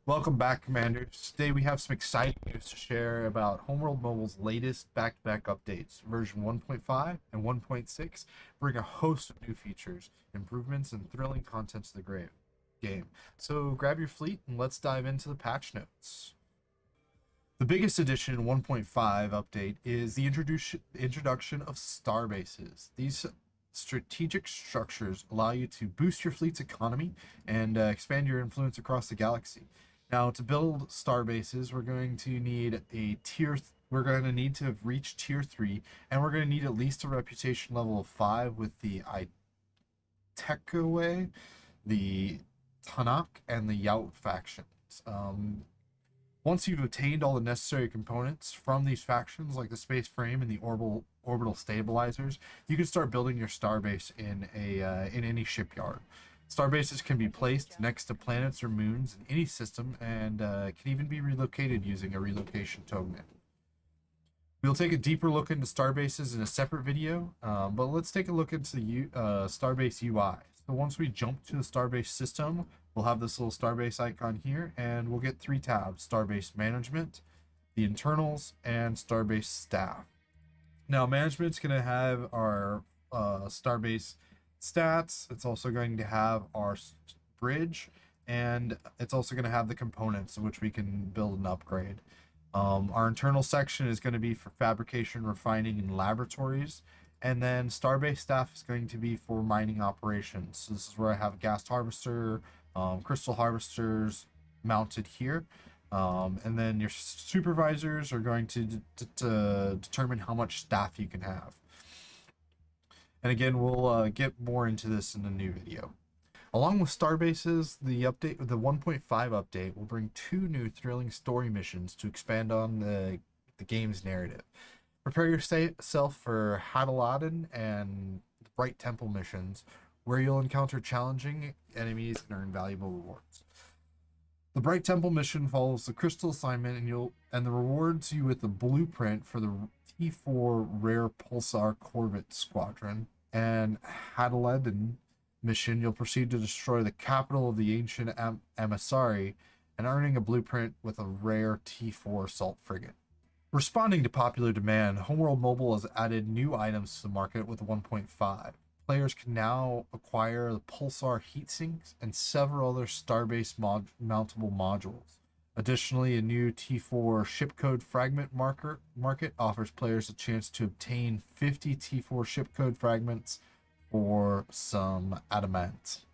Welcome back, Commanders. Today we have some exciting news to share about Homeworld Mobile's latest back-to-back updates. Version 1.5 and 1.6 bring a host of new features, improvements, and thrilling content to the game. So grab your fleet and let's dive into the patch notes. The biggest addition in 1.5 update is the introduction of Starbases. These strategic structures allow you to boost your fleet's economy and expand your influence across the galaxy. Now, to build Starbases, we're going to need we're going to need to have reached tier 3, and we're going to need at least a reputation level of 5 with the Itekaway, the Tanak, and the Yout factions. Once you've obtained all the necessary components from these factions, like the space frame and the orbital stabilizers, you can start building your starbase in any shipyard. Starbases can be placed next to planets or moons in any system, and can even be relocated using a relocation token. We'll take a deeper look into Starbases in a separate video, but let's take a look into the Starbase UI. So once we jump to the Starbase system, we'll have this little Starbase icon here, and we'll get 3 tabs: Starbase Management, the Internals, and Starbase Staff. Now, management's going to have our Starbase stats. It's also going to have our bridge, and it's also going to have the components in which we can build and upgrade. Our internal section is going to be for fabrication, refining, and laboratories. And then Starbase Staff is going to be for mining operations. So this is where I have gas harvester, crystal harvesters mounted here. And then your supervisors are going to determine how much staff you can have. And again, we'll get more into this in a new video. Along with Starbases, the 1.5 update will bring 2 new thrilling story missions to expand on the game's narrative. Prepare yourself for Hadaladin and Bright Temple missions, where you'll encounter challenging enemies and earn valuable rewards. The Bright Temple mission follows the crystal assignment, and the rewards you with the blueprint for the T4 rare Pulsar Corvette squadron. And Hadaladin mission, you'll proceed to destroy the capital of the ancient emissary and earning a blueprint with a rare T4 assault frigate. Responding to popular demand, Homeworld Mobile has added new items to the market with 1.5. Players can now acquire the Pulsar Heatsinks and several other Starbase mountable modules. Additionally, a new T4 shipcode fragment market offers players a chance to obtain 50 T4 shipcode fragments for some adamant.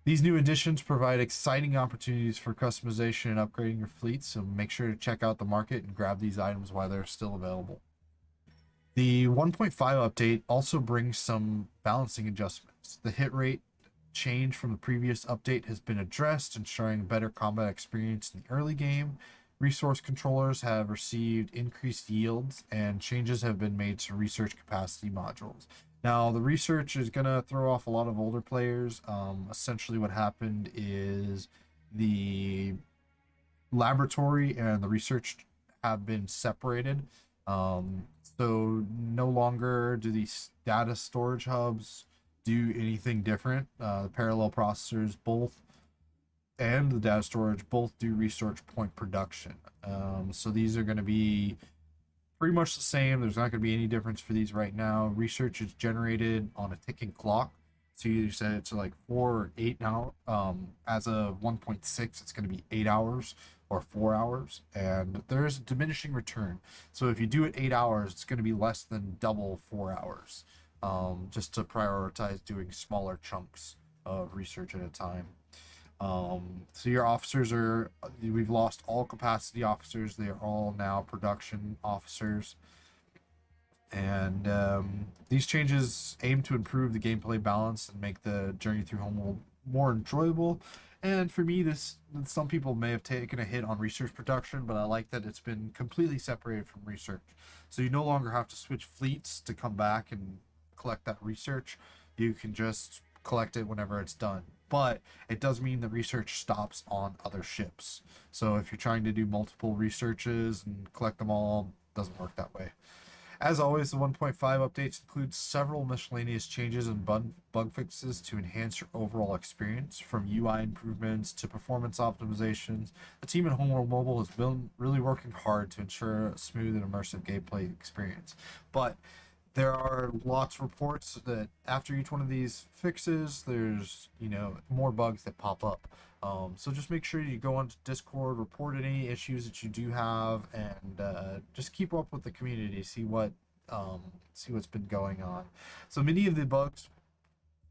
These new additions provide exciting opportunities for customization and upgrading your fleet, so make sure to check out the market and grab these items while they're still available. The 1.5 update also brings some balancing adjustments. The hit rate change from the previous update has been addressed, ensuring better combat experience in the early game. Resource controllers have received increased yields, and changes have been made to research capacity modules. Now, the research is going to throw off a lot of older players. Essentially, what happened is the laboratory and the research have been separated. So no longer do these data storage hubs do anything different. The parallel processors both and the data storage both do research point production. So these are going to be pretty much the same. There's not going to be any difference for these right now. Research is generated on a ticking clock. So you set it to like 4 or 8 now. As of 1.6, it's going to be 8 hours or 4 hours. And there is a diminishing return. So if you do it 8 hours, it's going to be less than double 4 hours. Just to prioritize doing smaller chunks of research at a time. So your officers we've lost all capacity officers. They are all now production officers. And these changes aim to improve the gameplay balance and make the journey through Homeworld more enjoyable. And for me, some people may have taken a hit on research production, but I like that it's been completely separated from research. So you no longer have to switch fleets to come back and collect that research. You can just collect it whenever it's done. But it does mean the research stops on other ships. So if you're trying to do multiple researches and collect them all, it doesn't work that way. As always, the 1.5 updates include several miscellaneous changes and bug fixes to enhance your overall experience, from UI improvements to performance optimizations. The team at Homeworld Mobile has been really working hard to ensure a smooth and immersive gameplay experience. But there are lots of reports that after each one of these fixes, there's more bugs that pop up. So just make sure you go onto Discord, report any issues that you do have, and just keep up with the community. See what's been going on. So many of the bugs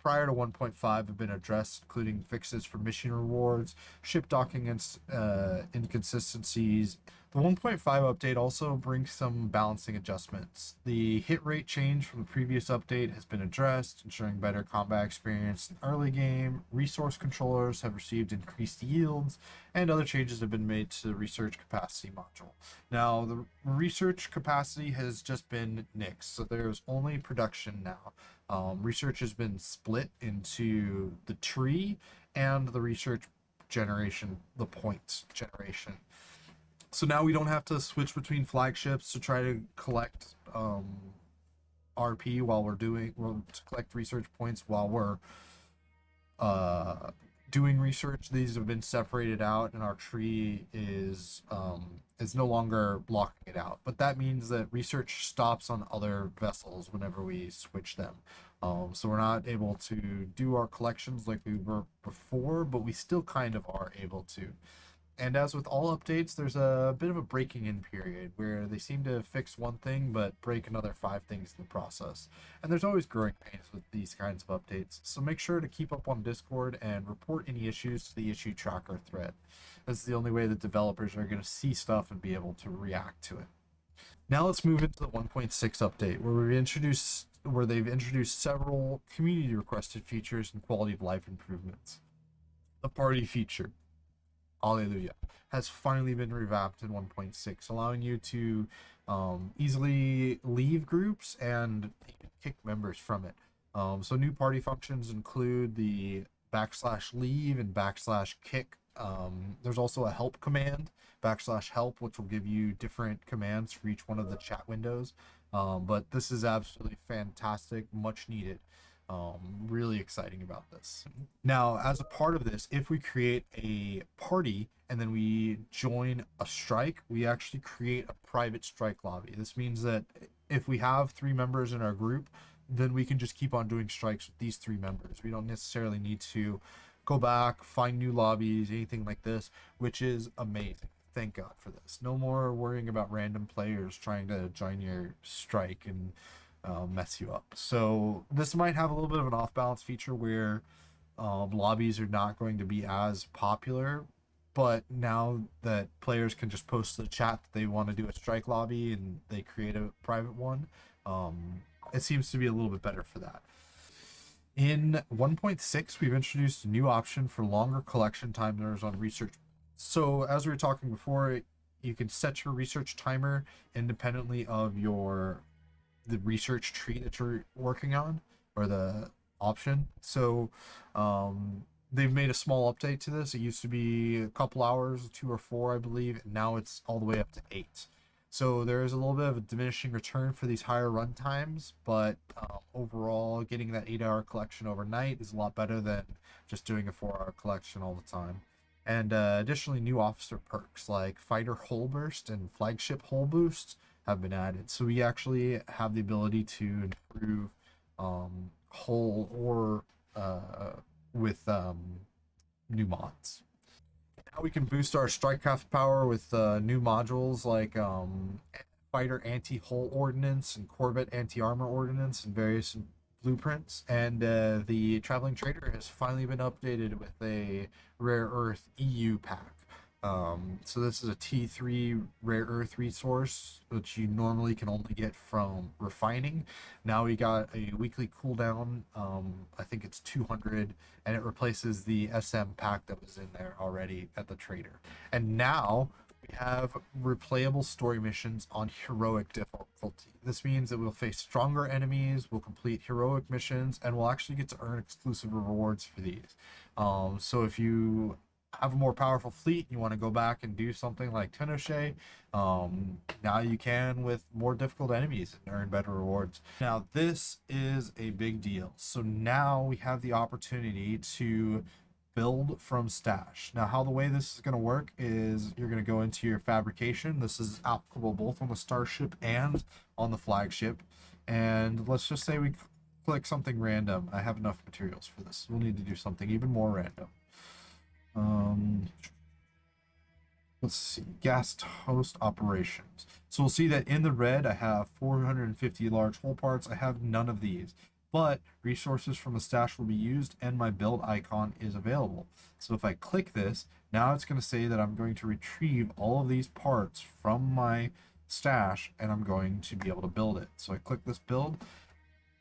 prior to 1.5 have been addressed, including fixes for mission rewards, ship docking inconsistencies. The 1.5 update also brings some balancing adjustments. The hit rate change from the previous update has been addressed, ensuring better combat experience in early game. Resource controllers have received increased yields, and other changes have been made to the research capacity module. Now, the research capacity has just been nixed, so there's only production now. Research has been split into the tree and the research generation, the points generation. So now we don't have to switch between flagships to try to collect RP to collect research points while we're doing research. These have been separated out, and our tree is no longer blocking it out. But that means that research stops on other vessels whenever we switch them. So we're not able to do our collections like we were before, but we still kind of are able to. And as with all updates, there's a bit of a breaking in period where they seem to fix one thing but break another 5 things in the process. And there's always growing pains with these kinds of updates, so make sure to keep up on Discord and report any issues to the issue tracker thread. That's the only way that developers are going to see stuff and be able to react to it. Now let's move into the 1.6 update, where they've introduced several community requested features and quality of life improvements. The party feature, Hallelujah, has finally been revamped in 1.6, allowing you to easily leave groups and kick members from it. So new party functions include the \leave and \kick. There's also a help command, \help, which will give you different commands for each one of the chat windows. But this is absolutely fantastic, much needed. Really exciting about this. Now, as a part of this, if we create a party and then we join a strike, we actually create a private strike lobby. This means that if we have 3 members in our group, then we can just keep on doing strikes with these 3 members. We don't necessarily need to go back, find new lobbies, anything like this, which is amazing. Thank God for this. No more worrying about random players trying to join your strike and mess you up. So this might have a little bit of an off-balance feature where lobbies are not going to be as popular, but now that players can just post to the chat that they want to do a strike lobby and they create a private one, it seems to be a little bit better for that. In 1.6, we've introduced a new option for longer collection timers on research. So as we were talking before, you can set your research timer independently of the research tree that you're working on, or the option. So they've made a small update to this. It used to be a couple hours, 2 or 4, I believe, and now it's all the way up to 8. So there is a little bit of a diminishing return for these higher run times, but overall, getting that 8-hour collection overnight is a lot better than just doing a 4-hour collection all the time. And additionally, new officer perks like Fighter Hull Burst and Flagship Hull Boost have been added. So we actually have the ability to improve hull or with new mods. Now we can boost our strike-craft power with new modules like fighter anti-hull ordnance and corvette anti-armor ordnance and various blueprints. And the traveling trader has finally been updated with a rare earth EU pack. So this is a T3 rare earth resource, which you normally can only get from refining. Now we got a weekly cooldown. I think it's 200, and it replaces the SM pack that was in there already at the trader. And now we have replayable story missions on heroic difficulty. This means that we'll face stronger enemies, we'll complete heroic missions, and we'll actually get to earn exclusive rewards for these. So if you have a more powerful fleet, you want to go back and do something like Tenoche, now you can with more difficult enemies and earn better rewards. Now, this is a big deal. So now we have the opportunity to build from stash. Now, how the way this is going to work is you're going to go into your fabrication. This is applicable both on the starship and on the flagship. And let's just say we click something random. I have enough materials for this. We'll need to do something even more random. Let's see, gas host operations. So we'll see that in the red, I have 450 large hole parts. I have none of these, but resources from the stash will be used and my build icon is available. So if I click this, now it's going to say that I'm going to retrieve all of these parts from my stash and I'm going to be able to build it. So I click this build,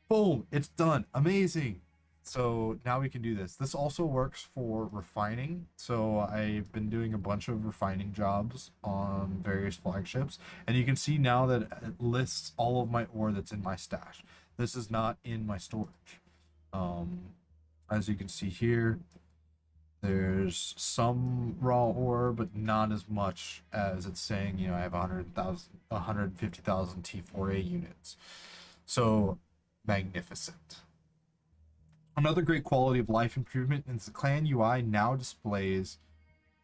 boom, it's done. Amazing. So now we can do this. This also works for refining. So I've been doing a bunch of refining jobs on various flagships, and you can see now that it lists all of my ore that's in my stash. This is not in my storage. As you can see here, there's some raw ore, but not as much as it's saying, you know, I have 150,000 T4A units. So magnificent. Another great quality of life improvement is the clan UI now displays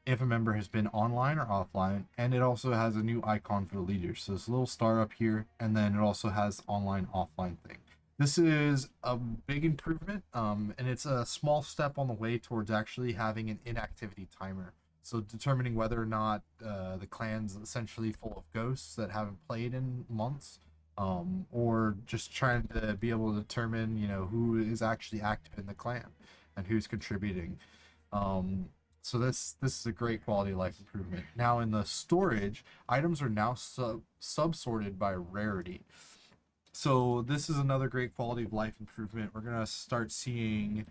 if a member has been online or offline, and it also has a new icon for the leaders. So this little star up here, and then it also has online offline thing. This is a big improvement, and it's a small step on the way towards actually having an inactivity timer. So determining whether or not the clan's essentially full of ghosts that haven't played in months, or just trying to be able to determine, you know, who is actually active in the clan and who's contributing. So this is a great quality of life improvement. Now in the storage, items are now sub-sorted by rarity. So this is another great quality of life improvement. We're gonna start seeing,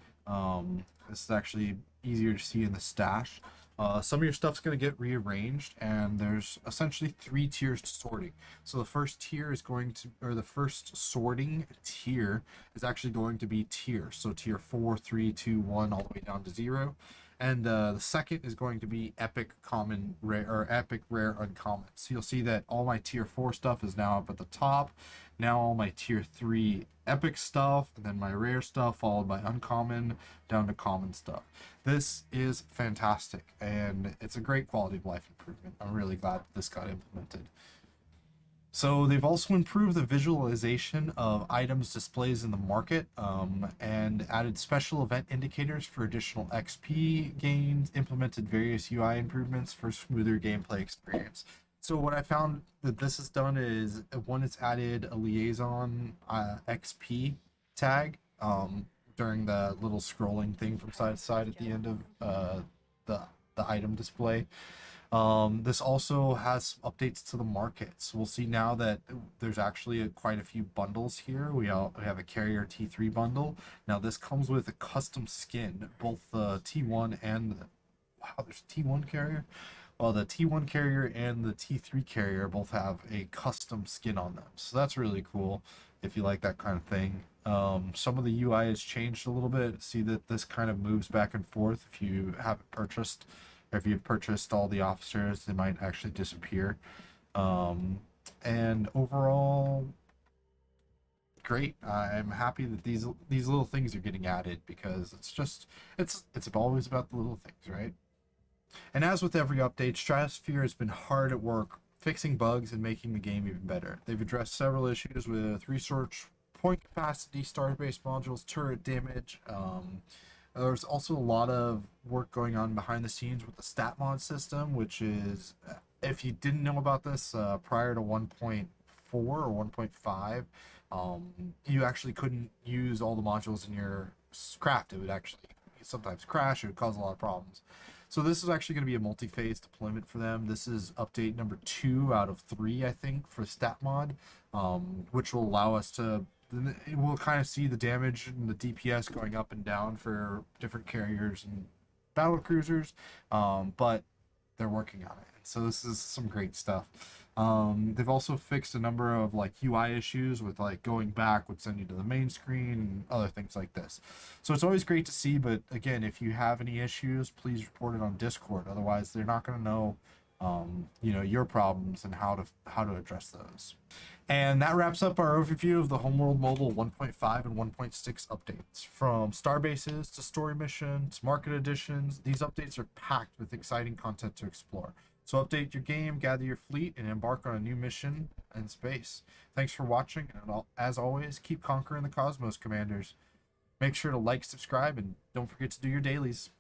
this is actually easier to see in the stash. Some of your stuff's going to get rearranged, and there's essentially 3 tiers to sorting. So the first tier is going to, or the first sorting tier is actually going to be tiers. So tier 4, 3, 2, 1, all the way down to 0. And the second is going to be epic common rare or epic rare uncommon. So you'll see that all my tier 4 stuff is now up at the top. Now all my tier 3 epic stuff, and then my rare stuff, followed by uncommon, down to common stuff. This is fantastic, and it's a great quality of life improvement. I'm really glad this got implemented. So they've also improved the visualization of items displays in the market, and added special event indicators for additional XP gains, implemented various UI improvements for smoother gameplay experience. So what I found that this has done is, one, it's added a liaison XP tag during the little scrolling thing from side to side at the end of the item display. This also has updates to the markets. We'll see now that there's actually quite a few bundles here. We have a carrier T3 bundle. Now this comes with a custom skin, both the T1 and the, wow, there's T1 carrier. Well, the T1 carrier and the T3 carrier both have a custom skin on them. So that's really cool if you like that kind of thing. Some of the UI has changed a little bit. See that this kind of moves back and forth if you haven't purchased, or if you've purchased all the officers, they might actually disappear. And overall, great. I'm happy that these little things are getting added, because it's just it's always about the little things, right? And as with every update, Stratosphere has been hard at work fixing bugs and making the game even better. They've addressed several issues with research, point capacity, Starbase modules, turret damage. There's also a lot of work going on behind the scenes with the stat mod system, which is, if you didn't know about this, prior to 1.4 or 1.5, you actually couldn't use all the modules in your craft. It would actually sometimes crash. It would cause a lot of problems. So this is actually going to be a multi-phase deployment for them. This is update number 2 out of 3, I think, for stat mod, which will allow us to, we'll kind of see the damage and the DPS going up and down for different carriers and battle cruisers, but they're working on it. And so this is some great stuff. They've also fixed a number of like UI issues with like going back would send you to the main screen and other things like this. So it's always great to see, but again, if you have any issues, please report it on Discord. Otherwise, they're not going to know, your problems and how to address those. And that wraps up our overview of the Homeworld Mobile 1.5 and 1.6 updates. From Starbases to story missions, market additions, these updates are packed with exciting content to explore. So update your game, gather your fleet, and embark on a new mission in space. Thanks for watching, and as always, keep conquering the cosmos, Commanders. Make sure to like, subscribe, and don't forget to do your dailies.